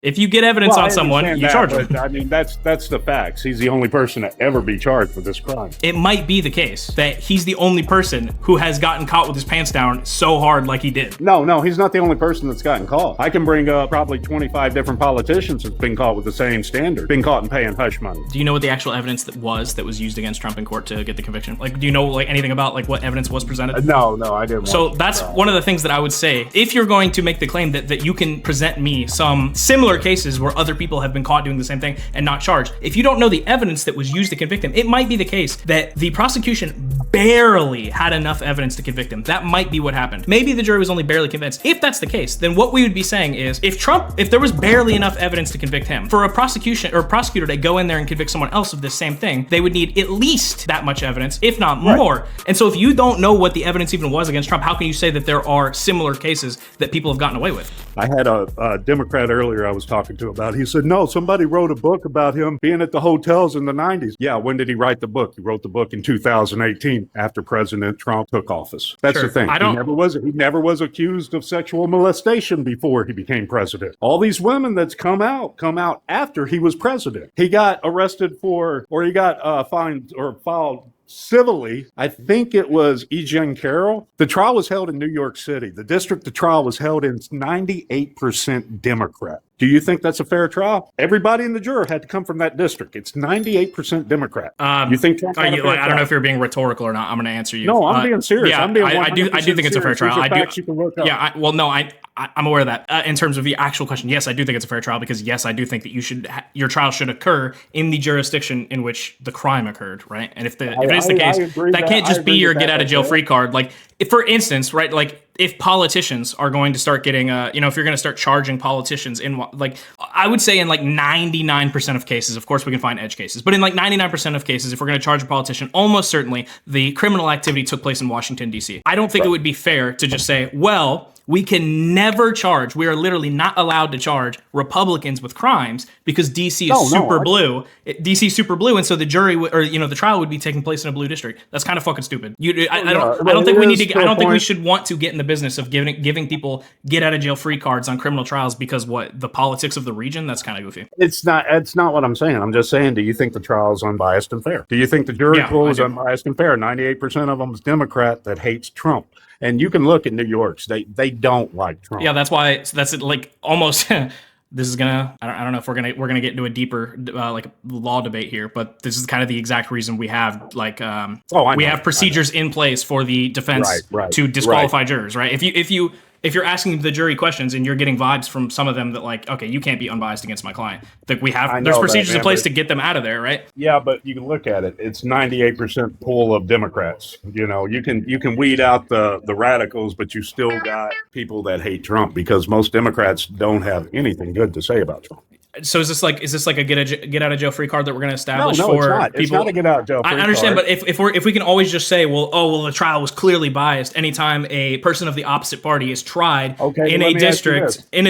If you get evidence on someone, you charge them. I mean, that's the facts. He's the only person to ever be charged for this crime. It might be the case that he's the only person who has gotten caught with his pants down so hard like he did. No, he's not the only person that's gotten caught. I can bring up probably 25 different politicians that's been caught with the same standard, been caught in paying hush money. Do you know what the actual evidence that was used against Trump in court to get the conviction? Like, do you know like anything about like what evidence was presented? No, I didn't. So that's one of the things that I would say. If you're going to make the claim that you can present me some similar cases where other people have been caught doing the same thing and not charged, if you don't know the evidence that was used to convict him, it might be the case that the prosecution barely had enough evidence to convict him. That might be what happened. Maybe the jury was only barely convinced. If that's the case, then what we would be saying is if there was barely enough evidence to convict him, for a prosecutor to go in there and convict someone else of the same thing, they would need at least that much evidence, if not more. And so if you don't know what the evidence even was against Trump, how can you say that there are similar cases that people have gotten away with? I had a Democrat earlier I was talking to about it. He said, no, somebody wrote a book about him being at the hotels in the 90s. Yeah, when did he write the book? He wrote the book in 2018 after President Trump took office. That's the thing. He never was accused of sexual molestation before he became president. All these women that's come out after he was president. He got arrested he got fined or filed civilly. I think it was E. Jean Carroll. The trial was held in New York City. The district the trial was held in is 98% Democrat. Do you think that's a fair trial? Everybody in the juror had to come from that district. It's 98% Democrat. You think Trump I don't know if you're being rhetorical or not. I'm going to answer you. No, I'm being serious. Yeah, I do think it's a fair trial. I'm aware of that. In terms of the actual question, yes, I do think it's a fair trial because yes, I do think that your trial should occur in the jurisdiction in which the crime occurred, right? And if it is the case, that can't just be your get out of jail free card. Like, for instance, right? Like, if politicians are going to start getting, if you're going to start charging politicians I would say in like 99% of cases, of course we can find edge cases, but in like 99% of cases, if we're going to charge a politician, almost certainly the criminal activity took place in Washington, D.C. I don't think it would be fair to just say, well, we can never charge. We are literally not allowed to charge Republicans with crimes because DC is super blue. DC is super blue, and so the jury the trial would be taking place in a blue district. That's kind of fucking stupid. I don't think we need to. I don't think we should want to get in the business of giving people get out of jail free cards on criminal trials because the politics of the region. That's kind of goofy. It's not what I'm saying. I'm just saying. Do you think the trial is unbiased and fair? Do you think the jury pool is unbiased and fair? 98% of them is Democrat that hates Trump. And you can look at New York. They don't like Trump. Yeah, that's why. That's like almost. This is gonna. I don't know if we're gonna get into a deeper law debate here, but this is kind of the exact reason we have we have procedures in place for the defense to disqualify jurors. Right? If you're asking the jury questions and you're getting vibes from some of them that like, okay, you can't be unbiased against my client. Like there's procedures in place to get them out of there, right? Yeah, but you can look at it. It's 98% pool of Democrats. You know, you can weed out the radicals, but you still got people that hate Trump because most Democrats don't have anything good to say about Trump. So is this like a get out of jail free card that we're going to establish for it's not. people? It's not a get out of jail free card. I understand, but if we can always just say, the trial was clearly biased anytime a person of the opposite party is tried in a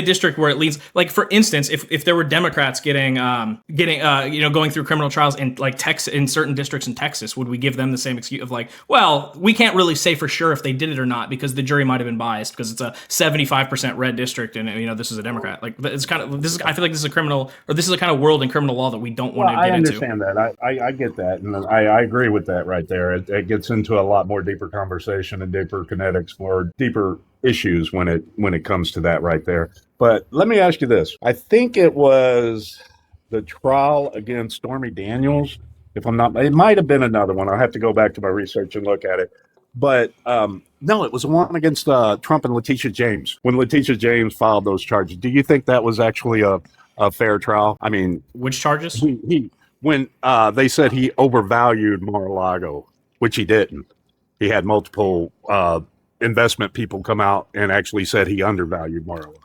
district where it leads, like for instance, if there were Democrats going through criminal trials in like in certain districts in Texas, would we give them the same excuse of like, well, we can't really say for sure if they did it or not because the jury might have been biased because it's a 75% red district and this is a Democrat. Like it's kind of I feel like this is a criminal. Or this is a kind of world in criminal law that we don't want to get into. I understand that. I get that. And I agree with that right there. It gets into a lot more deeper conversation and deeper kinetics, more deeper issues when it comes to that right there. But let me ask you this. I think it was the trial against Stormy Daniels. If I'm not, it might have been another one. I'll have to go back to my research and look at it. But no, it was one against Trump and Letitia James. When Letitia James filed those charges, do you think that was actually a fair trial? I mean, which charges? When they said he overvalued Mar-a-Lago, which he didn't. He had multiple investment people come out and actually said he undervalued Mar-a-Lago.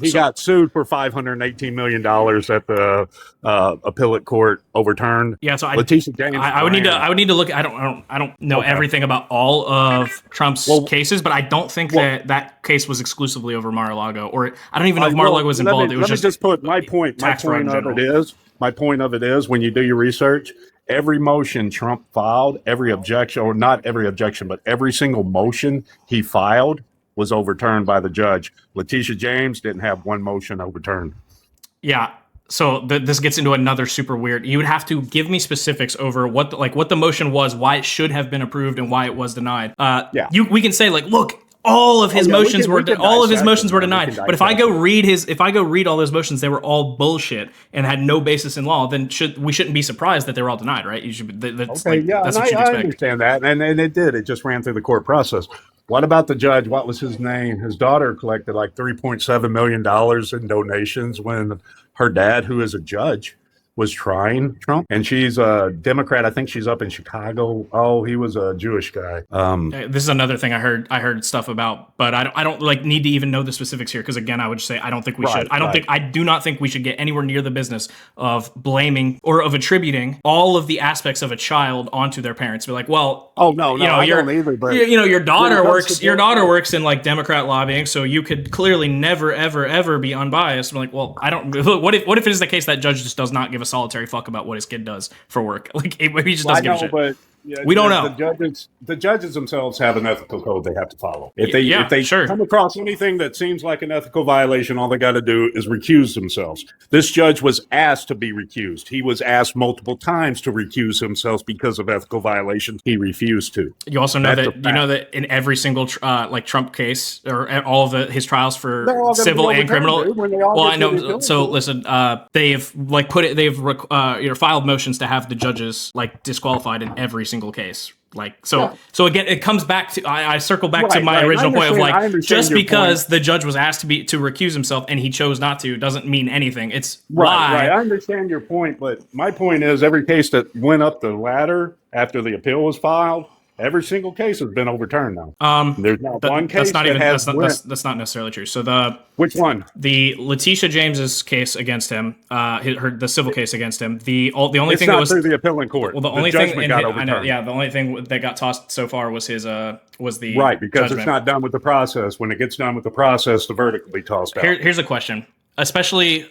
He got sued for $518 million at the appellate court, overturned. Yeah, so Letitia James. I would need to look. I don't know everything about all of Trump's cases, but I don't think that case was exclusively over Mar-a-Lago, or I don't even know if Mar-a-lago was involved. Let me just put my point. My point of it is when you do your research, every motion Trump filed, every objection, or not every objection, but every single motion he filed was overturned by the judge. Letitia James didn't have one motion overturned. Yeah. So this gets into another super weird. You would have to give me specifics over what the motion was, why it should have been approved, and why it was denied. We can say like, look, all of his motions were denied. But if I go read all those motions, they were all bullshit and had no basis in law. Then we shouldn't be surprised that they were all denied, right? You should. That's what you'd expect. I understand that, and it did. It just ran through the court process. What about the judge? What was his name? His daughter collected like $3.7 million in donations when her dad, who is a judge, was trying Trump, and she's a Democrat. I think she's up in Chicago. Oh, he was a Jewish guy. This is another thing I heard stuff about, but I don't like need to even know the specifics here because again, I would just say I don't think we should. I do not think we should get anywhere near the business of blaming or of attributing all of the aspects of a child onto their parents. Be like, well, I don't either, but your daughter works in like Democrat lobbying, so you could clearly never ever be unbiased. I'm like, well, I don't. What if it is the case that judge just does not give a solitary fuck about what his kid does for work? Like maybe he just doesn't give a shit. But we don't know. The judges themselves have an ethical code they have to follow. If they come across anything that seems like an ethical violation, all they got to do is recuse themselves. This judge was asked to be recused. He was asked multiple times to recuse himself because of ethical violations. He refused to. You also know that in every single like Trump case or all of his trials for civil and criminal. Well, I know. So listen, they've filed motions to have the judges like disqualified in every single case. So again, it comes back to I circle back to my original point of like just because the judge was asked to recuse himself and he chose not to doesn't mean anything. It's why. Right. I understand your point, but my point is every case that went up the ladder after the appeal was filed, every single case has been overturned now. There's not one case that's not necessarily true. So which one? The Letitia James's case against him, the civil case against him. The only thing that was through the appellate court. Well, the only thing the only thing that got tossed so far was his was the right because judgment. It's not done with the process. When it gets done with the process, the verdict will be tossed out. Here's a question. Especially,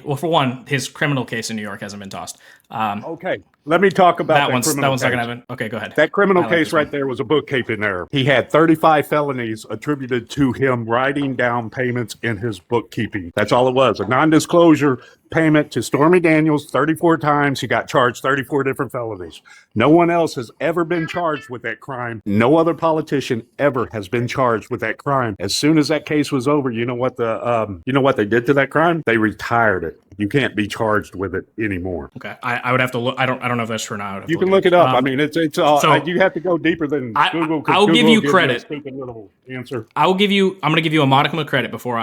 well, for one, his criminal case in New York hasn't been tossed. Okay, let me talk about that one's not gonna happen. Okay, go ahead. That criminal case right there was a bookkeeping error. He had 35 felonies attributed to him writing down payments in his bookkeeping. That's all it was. A non-disclosure payment to Stormy Daniels 34 times. He got charged 34 different felonies. No one else has ever been charged with that crime. No other politician ever has been charged with that crime. As soon as that case was over, you know what they did to that crime? They retired it. You can't be charged with it anymore. Okay, I would have to look. I don't know if that's true or not. You can look it up. I mean, it's you have to go deeper than Google. I'll give you credit. Stupid little answer. I'm going to give you a modicum of credit before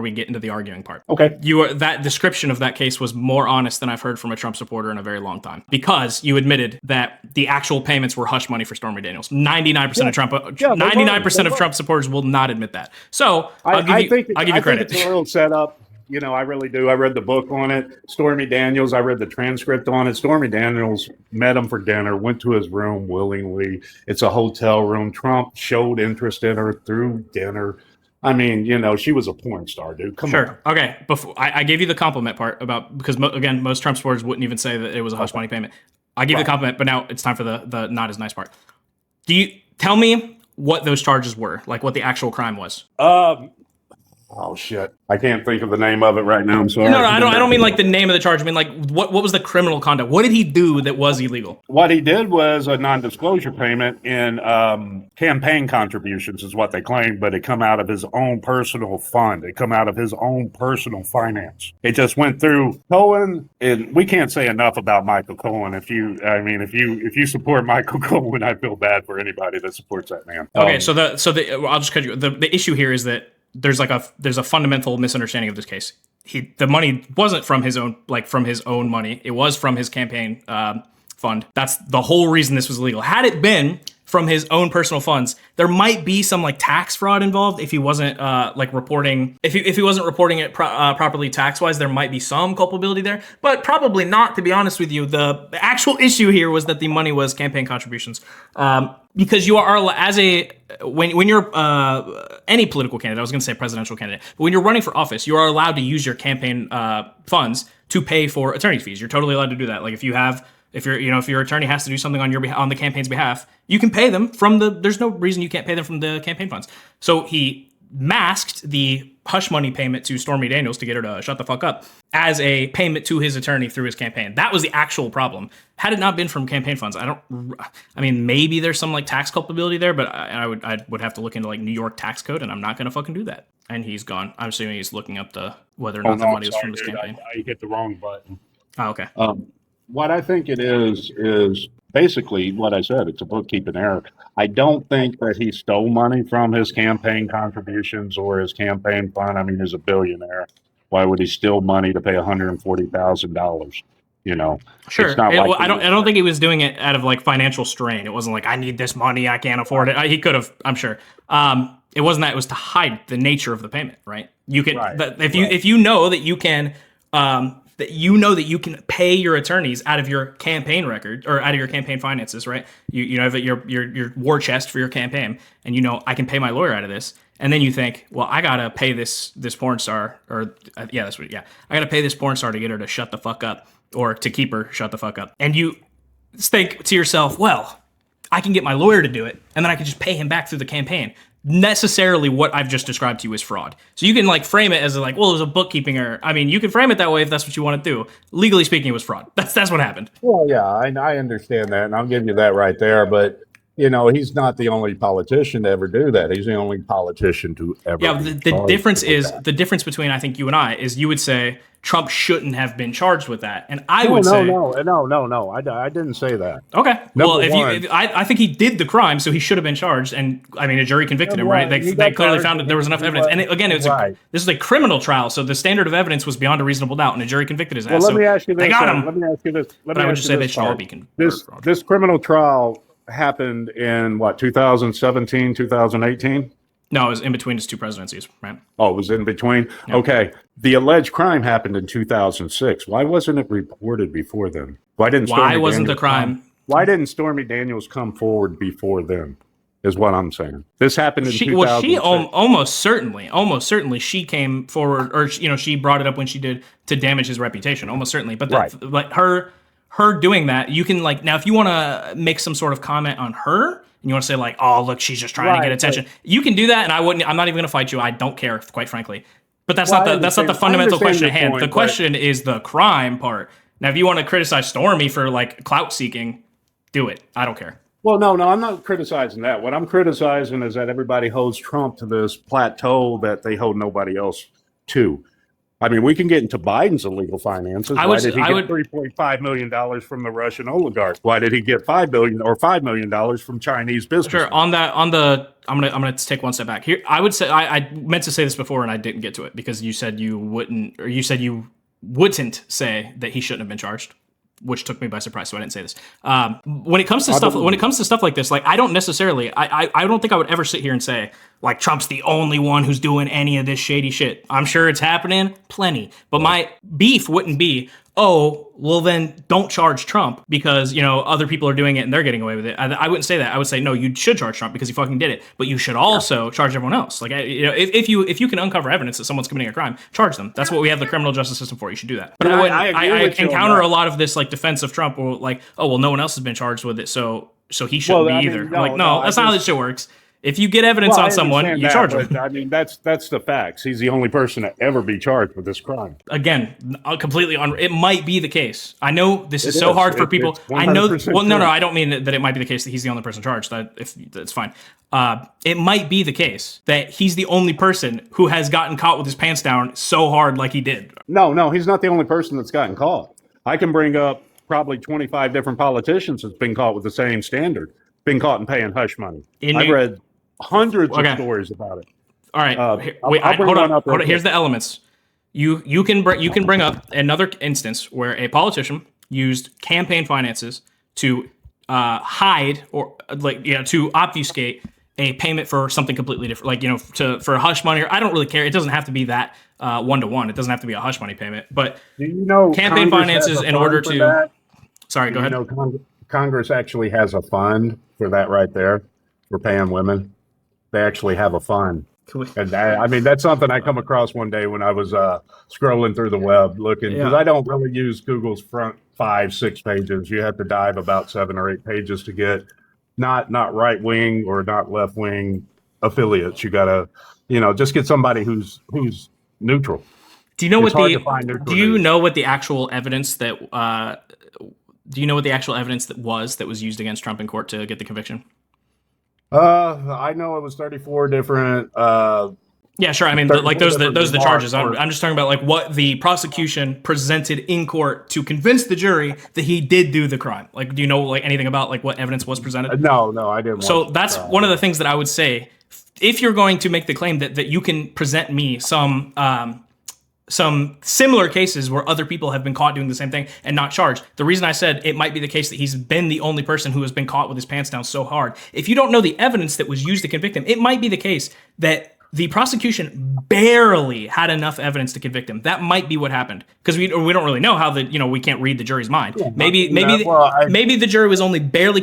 we get into the arguing part. Okay. That description of that case was more honest than I've heard from a Trump supporter in a very long time because you admitted that the actual payments were hush money for Stormy Daniels. 99% of Trump supporters will not admit that. So I'll give you credit. I think it's a little setup. I really do. I read the book on it. Stormy Daniels, I read the transcript on it. Stormy Daniels met him for dinner, went to his room willingly. It's a hotel room. Trump showed interest in her through dinner. I mean, she was a porn star, dude. Come on. Sure. Okay. Before I gave you the compliment part because most Trump supporters wouldn't even say that it was a hush money payment. I gave you the compliment, but now it's time for the not as nice part. Do you tell me what those charges were? Like what the actual crime was? Oh shit! I can't think of the name of it right now. I'm sorry. No, I don't mean like the name of the charge. I mean like what was the criminal conduct? What did he do that was illegal? What he did was a non-disclosure payment in campaign contributions, is what they claimed, but it come out of his own personal fund. It come out of his own personal finance. It just went through Cohen, and we can't say enough about Michael Cohen. If you support Michael Cohen, I feel bad for anybody that supports that man. Okay, I'll just cut you. The issue here is that there's a fundamental misunderstanding of this case. The money wasn't from his own money. It was from his campaign fund. That's the whole reason this was illegal. Had it been from his own personal funds, there might be some like tax fraud involved if he wasn't reporting. If he wasn't reporting it properly tax wise, there might be some culpability there, but probably not. To be honest with you, the actual issue here was that the money was campaign contributions. Because you are when you're any political candidate, I was going to say presidential candidate, but when you're running for office, you are allowed to use your campaign funds to pay for attorney fees. You're totally allowed to do that. Like if you have If your attorney has to do something on on the campaign's behalf, you can pay them there's no reason you can't pay them from the campaign funds. So he masked the hush money payment to Stormy Daniels to get her to shut the fuck up as a payment to his attorney through his campaign. That was the actual problem. Had it not been from campaign funds, I mean, maybe there's some like tax culpability there, but I would have to look into like New York tax code, and I'm not going to fucking do that. And he's gone. I'm assuming he's looking up whether or not the money was from his campaign. I hit the wrong button. Oh, okay. What I think it is basically what I said. It's a bookkeeping error. I don't think that he stole money from his campaign contributions or his campaign fund. I mean, he's a billionaire. Why would he steal money to pay $140,000? You know, sure. I don't think he was doing it out of like financial strain. It wasn't like, I need this money, I can't afford it. He could have, I'm sure. It wasn't that. It was to hide the nature of the payment, right? You can, if you know that you can, that you can pay your attorneys out of your campaign record or out of your campaign finances, right? You have your war chest for your campaign, and I can pay my lawyer out of this. And then you think, well, I gotta pay this porn star, I gotta pay this porn star to get her to shut the fuck up, or to keep her shut the fuck up. And you think to yourself, well, I can get my lawyer to do it, and then I can just pay him back through the campaign. Necessarily what I've just described to you is fraud. So you can like frame it as like, well, it was a bookkeeping error. I mean, you can frame it that way if that's what you want to do. Legally speaking, it was fraud. That's what happened. Well, yeah, I understand that, and I'll give you that right there. But he's not the only politician to ever do that. He's the only politician to ever. Yeah, the difference is the difference between I think you and I is you would say Trump shouldn't have been charged with that, and I would say no. I didn't say that. Okay, I think he did the crime, so he should have been charged, and I mean a jury convicted him, right? They clearly found that there was enough evidence, and this is a criminal trial, so the standard of evidence was beyond a reasonable doubt, and a jury convicted his ass. Let me ask you this. They got him. Let me ask you this. But I would just say they should all be convicted. This criminal trial happened in 2017, 2018? No, it was in between his two presidencies, right? Oh, it was in between? Yeah. Okay. The alleged crime happened in 2006. Why wasn't it reported before then? Why didn't Stormy Daniels come forward before then? Is what I'm saying. This happened in 2006. Well, she almost certainly she came forward, or she brought it up when she did to damage his reputation. Almost certainly, but like her doing that, you can now if you want to make some sort of comment on her, and you want to say like, oh look, she's just trying to get attention. You can do that, and I'm not even going to fight you. I don't care, quite frankly. But that's not the fundamental question at hand. The question is the crime part. Now, if you want to criticize Stormy for like clout seeking, do it. I don't care. Well, no, I'm not criticizing that. What I'm criticizing is that everybody holds Trump to this plateau that they hold nobody else to. I mean, we can get into Biden's illegal finances. Why did he get $3.5 million from the Russian oligarchs? Why did he get $5 million from Chinese business? Sure. I'm gonna take one step back here. I would say I meant to say this before and I didn't get to it because you said you wouldn't say that he shouldn't have been charged, which took me by surprise. So I didn't say this. When it comes to stuff like this, like I don't necessarily, I don't think I would ever sit here and say like Trump's the only one who's doing any of this shady shit. I'm sure it's happening plenty, but my beef wouldn't be, oh, well then don't charge Trump because, other people are doing it and they're getting away with it. I wouldn't say that. I would say, no, you should charge Trump because he fucking did it, but you should also charge everyone else. Like, if you can uncover evidence that someone's committing a crime, charge them. That's what we have the criminal justice system for. You should do that. But I encounter a lot of this like defense of Trump or like, oh, well, no one else has been charged with it. So he shouldn't be either. No, that's not how this shit works. If you get evidence on someone, you charge them. I mean, that's the facts. He's the only person to ever be charged with this crime. Again, completely it might be the case. I know this is so hard for people. I know. Well, no, I don't mean that it might be the case that he's the only person charged. That's fine. It might be the case that he's the only person who has gotten caught with his pants down so hard like he did. No, he's not the only person that's gotten caught. I can bring up probably 25 different politicians that's been caught with the same standard, been caught in paying hush money. I've read hundreds of stories about it. All right, hold on. Here's the elements. You can bring up another instance where a politician used campaign finances to hide or to obfuscate a payment for something completely different, for a hush money. Or I don't really care. It doesn't have to be that 1-to-1. It doesn't have to be a hush money payment. But campaign finances in order to that? Sorry, go ahead. Congress actually has a fund for that right there. For paying women. They actually have a fund. And I mean, that's something I come across one day when I was scrolling through the web looking, because I don't really use Google's front 5-6 pages. You have to dive about 7 or 8 pages to get not right wing or not left wing affiliates. You gotta, just get somebody who's neutral. Do you know what the actual evidence that was used against Trump in court to get the conviction? I know it was 34 different. Yeah, sure. I mean, like those are the charges. I'm just talking about like what the prosecution presented in court to convince the jury that he did do the crime. Like, do you know like anything about like what evidence was presented? No, I didn't. So that's one of the things that I would say. If you're going to make the claim that you can present me some similar cases where other people have been caught doing the same thing and not charged. The reason I said it might be the case that he's been the only person who has been caught with his pants down so hard. If you don't know the evidence that was used to convict him, it might be the case that the prosecution barely had enough evidence to convict him. That might be what happened, because we don't really know how we can't read the jury's mind. Yeah, maybe the jury was only barely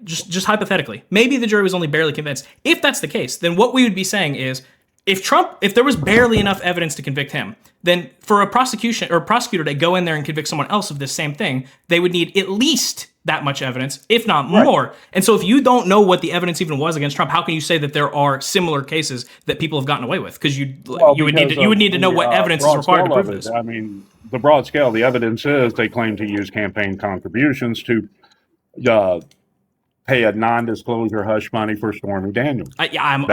just hypothetically. Maybe the jury was only barely convinced. If that's the case, then what we would be saying is, if there was barely enough evidence to convict him, then for a prosecutor to go in there and convict someone else of this same thing, they would need at least that much evidence, if not more. Right. And so if you don't know what the evidence even was against Trump, how can you say that there are similar cases that people have gotten away with? Because you would need to know what evidence is required to prove this. I mean, the broad scale, the evidence is they claim to use campaign contributions to pay a non-disclosure hush money for Stormy Daniels. I'm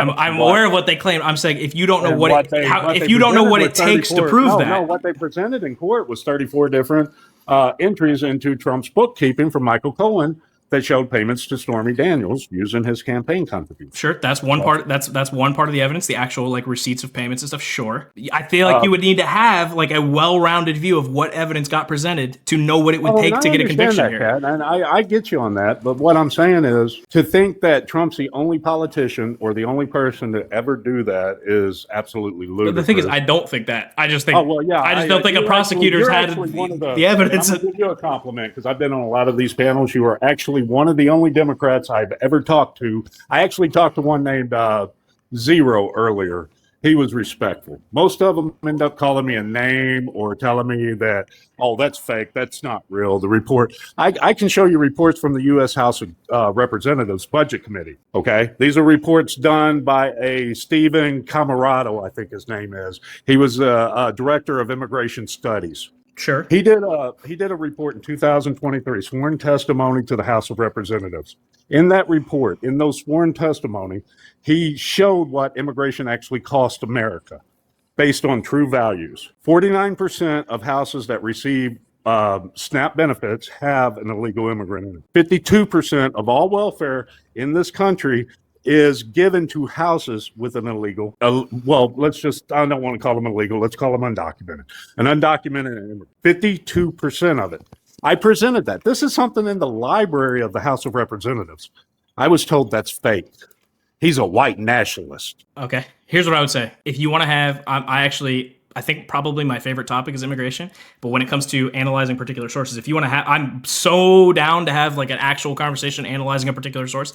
aware of what they claim. I'm saying if you don't know what it takes to prove that. No, what they presented in court was 34 different entries into Trump's bookkeeping from Michael Cohen that showed payments to Stormy Daniels using his campaign contributions. Sure, that's one part. That's one part of the evidence. The actual like receipts of payments and stuff. Sure, I feel like you would need to have like a well-rounded view of what evidence got presented to know what it would take to get a conviction here. Kat, and I get you on that, but what I'm saying is to think that Trump's the only politician or the only person to ever do that is absolutely ludicrous. But the thing is, I don't think that. I just think. I just don't think a prosecutor's had the evidence. I'm gonna give you a compliment because I've been on a lot of these panels. You are actually one of the only Democrats I've ever talked to. I actually talked to one named Zero earlier. He was respectful. Most of them end up calling me a name or telling me that, oh, that's fake. That's not real. The report. I can show you reports from the U.S. House of Representatives Budget Committee. Okay. These are reports done by a Stephen Camarado, I think his name is. He was a director of immigration studies. Sure. He did a report in 2023, sworn testimony to the House of Representatives. In that report, in those sworn testimony, he showed what immigration actually cost America based on true values. 49% of houses that receive SNAP benefits have an illegal immigrant in it. 52% of all welfare in this country is given to houses with an illegal, I don't want to call them illegal, let's call them undocumented. An undocumented, 52% of it. I presented that. This is something in the library of the House of Representatives. I was told that's fake. He's a white nationalist. Okay, here's what I would say. If you want to have, I think probably my favorite topic is immigration, but when it comes to analyzing particular sources, if you want to have, I'm so down to have like an actual conversation analyzing a particular source,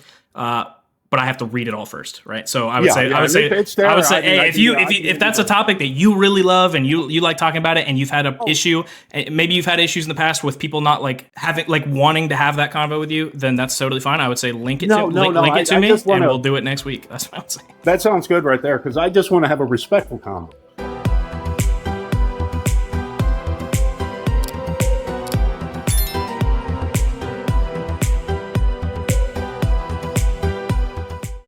but I have to read it all first, right? So I would say, if that's a topic that you really love and you like talking about it, and you've had an issue, maybe you've had issues in the past with people not like wanting to have that convo with you, then that's totally fine. I would say link it to me, and we'll do it next week. That's what I would say. That sounds good right there, because I just want to have a respectful convo.